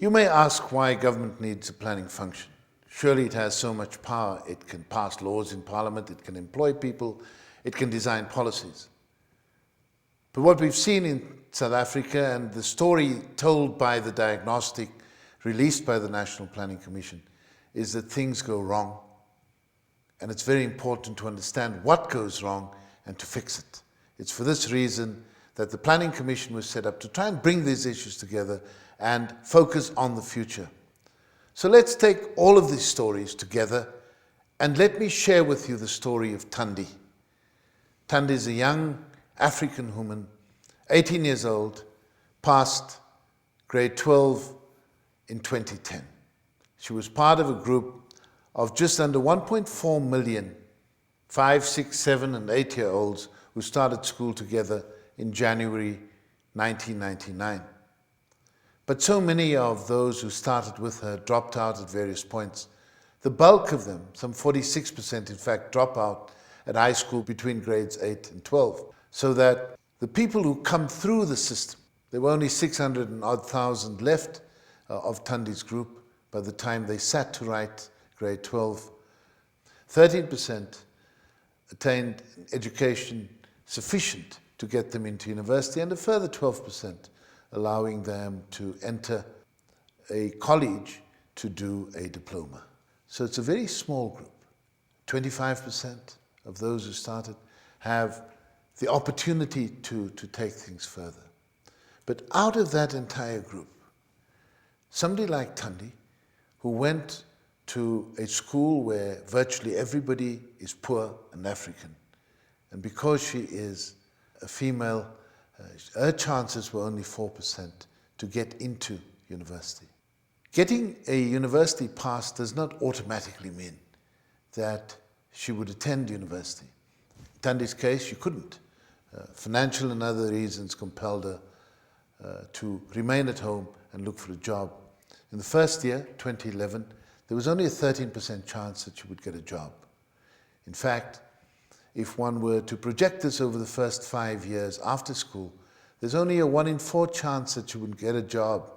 You may ask why government needs a planning function. Surely it has so much power. It can pass laws in parliament, it can employ people, it can design policies. But what we've seen in South Africa, and the story told by the Diagnostic, released by the National Planning Commission, is that things go wrong. And it's very important to understand what goes wrong and to fix it. It's for this reason that the Planning Commission was set up to try and bring these issues together and focus on the future. So let's take all of these stories together and let me share with you the story of Thandi. Thandi is a young African woman, 18 years old, passed grade 12 in 2010. She was part of a group of just under 1.4 million 5, 6, 7 and 8-year-olds who started school together in January 1999. But so many of those who started with her dropped out at various points. The bulk of them, some 46% in fact, drop out at high school between grades 8 and 12. So that the people who come through the system, there were only 600 and odd thousand left of Thandi's group by the time they sat to write grade 12. 13% attained education sufficient to get them into university, and a further 12% allowing them to enter a college to do a diploma. So it's a very small group. 25% of those who started have the opportunity to take things further. But out of that entire group, somebody like Thandi, who went to a school where virtually everybody is poor and African, and because she is a female, her chances were only 4% to get into university. Getting a university pass does not automatically mean that she would attend university. In Thandi's case, she couldn't. Financial and other reasons compelled her to remain at home and look for a job. In the first year, 2011, there was only a 13% chance that she would get a job. In fact, if one were to project this over the first 5 years after school, there's only a 1 in 4 chance that she would get a job.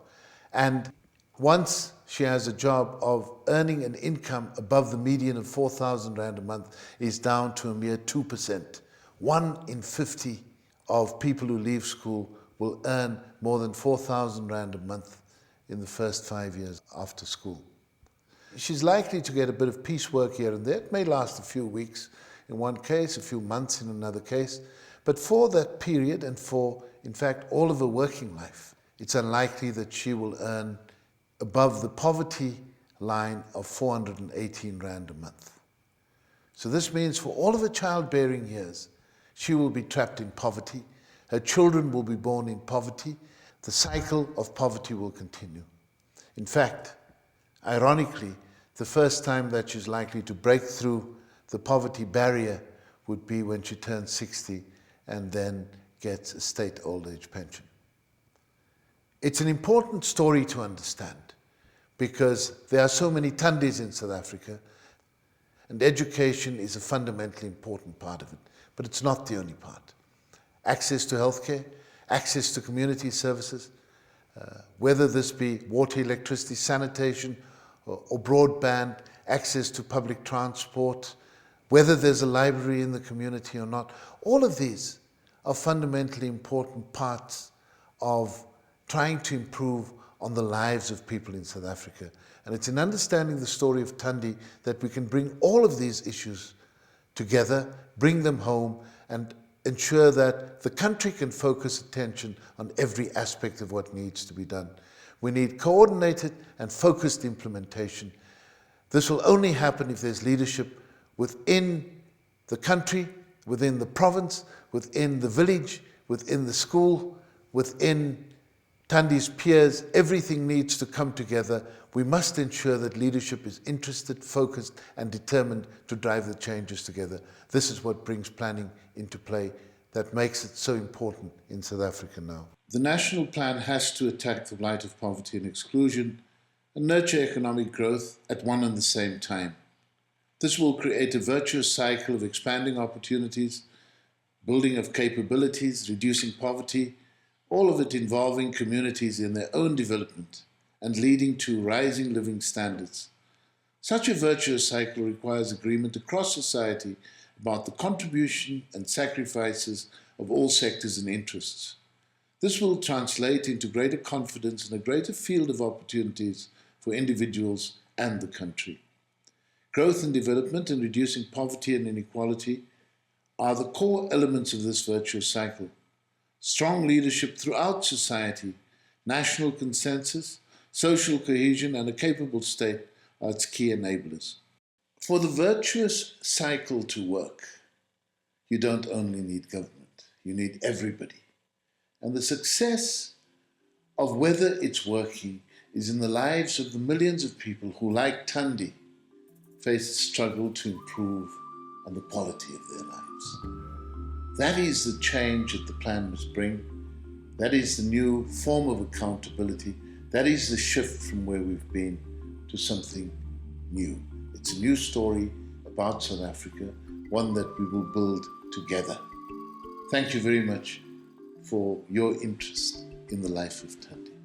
And once she has a job of earning an income above the median of 4,000 Rand a month is down to a mere 2%. 1 in 50 of people who leave school will earn more than 4,000 Rand a month in the first 5 years after school. She's likely to get a bit of piecework here and there. It may last a few weeks in one case, a few months in another case. But for that period, and for, in fact, all of her working life, it's unlikely that she will earn above the poverty line of 418 Rand a month. So this means for all of her childbearing years, she will be trapped in poverty. Her children will be born in poverty. The cycle of poverty will continue. In fact, ironically, the first time that she's likely to break through the poverty barrier would be when she turns 60 and then gets a state old age pension. It's an important story to understand because there are so many Thandis in South Africa, and education is a fundamentally important part of it, but it's not the only part. Access to healthcare, access to community services, whether this be water, electricity, sanitation, or broadband, access to public transport, whether there's a library in the community or not, all of these are fundamentally important parts of trying to improve on the lives of people in South Africa. And it's in understanding the story of Thandi that we can bring all of these issues together, bring them home, and ensure that the country can focus attention on every aspect of what needs to be done. We need coordinated and focused implementation. This will only happen if there's leadership within the country, within the province, within the village, within the school, within Thandi's peers. Everything needs to come together. We must ensure that leadership is interested, focused, and determined to drive the changes together. This is what brings planning into play that makes it so important in South Africa now. The national plan has to attack the blight of poverty and exclusion and nurture economic growth at one and the same time. This will create a virtuous cycle of expanding opportunities, building of capabilities, reducing poverty, all of it involving communities in their own development and leading to rising living standards. Such a virtuous cycle requires agreement across society about the contribution and sacrifices of all sectors and interests. This will translate into greater confidence and a greater field of opportunities for individuals and the country. Growth and development and reducing poverty and inequality are the core elements of this virtuous cycle. Strong leadership throughout society, national consensus, social cohesion, and a capable state are its key enablers. For the virtuous cycle to work, you don't only need government, you need everybody. And the success of whether it's working is in the lives of the millions of people who, like Thandi, face the struggle to improve on the quality of their lives. That is the change that the plan must bring. That is the new form of accountability. That is the shift from where we've been to something new. It's a new story about South Africa, one that we will build together. Thank you very much for your interest in the life of Thandi.